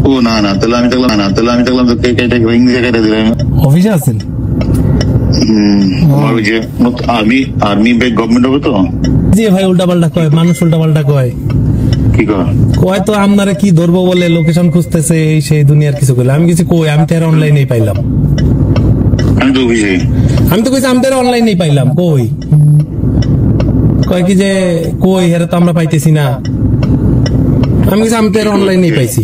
ও না না, তাহলে আমি দেখলাম তো কে ইংরেজি কেটে দিলাম। অফিসে আছেন? ওই যে আর্মি ব্যাগ গভর্নমেন্ট হবে তো। জি ভাই, উল্টা পাল্টা কয়, মানুষ উল্টা পাল্টা কয়। কি কয় তো আপনারা কি ধরবো বলে লোকেশন খুঁজতেছে, এই সেই দুনিয়ার কিছু করলে। আমি কিছু কই, আমি তো এর অনলাইনেই পাইলাম। আমি তো অফিসে, আমি তো কইছি আমি তো এর অনলাইনেই পাইলাম। কই কয় কি যে কই হেরে তো আমরা পাইতেছি না। আমি কিছু আমি তো এর অনলাইনেই পাইছি।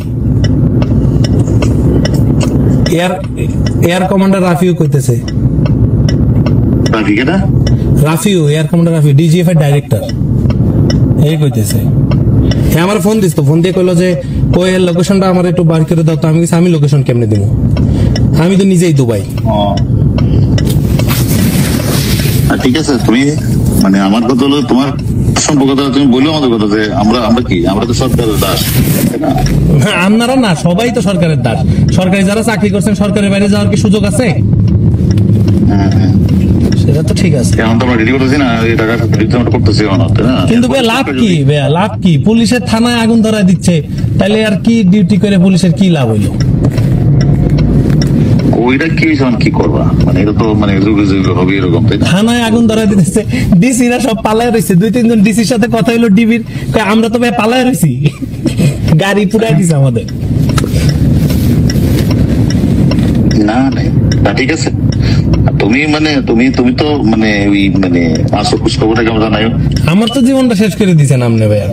এয়ার কমান্ডার রাফিও কইতেছে। রাফিও, এয়ার কমান্ডার রাফি, ডিজিএফ এর ডাইরেক্টর, এই কইতেছে। হ্যাঁ, আমার ফোন দিস তো, ফোন দিয়ে কইলো যে কই এর লোকেশনটা আমার একটু বার করে দাও। তো আমি কিছু আমি লোকেশন কেমনে দিব, আমি তো নিজেই দুবাই। ঠিক আছে, তুমি মানে আমার কথা হলো তোমার সম্পর্কতা, তুমি বললো আমাদের কথা যে আমরা তো সরকারের দাস। আপনারা না, সবাই তো সরকারের দাস। সরকারি যারা চাকরি করছেন, সরকারের বাইরে যাওয়ার কি সুযোগ আছে? সেটা তো ঠিক আছে, এখন তো আমরা রেডি করতেছি না, এই টাকা করতেছি না। কিন্তু লাভ কি ভাইয়া, লাভ কি? পুলিশের থানায় আগুন ধরায় দিচ্ছে, তাহলে আর কি ডিউটি করে পুলিশের কি লাভ হইলো? ওইটা কি করবা, মানে এটা তো মানে হবে এরকম। থানায় আগুন ধরা দিতেছে, ডিসিরা সব পালায় রয়েছে। 2-3 জন ডিসির সাথে কথা হইলো ডিবির, আমরা তো ভাই পালায় রয়েছি, গাড়ি পুরাই দিছে আমাদের। না ঠিক আছে, তুমি তো মানে ওই মানে আসো খোঁজ খবরটা কেমন জানাই। আমার তো জীবনটা শেষ করে দিছেন আপনি ভাইয়া।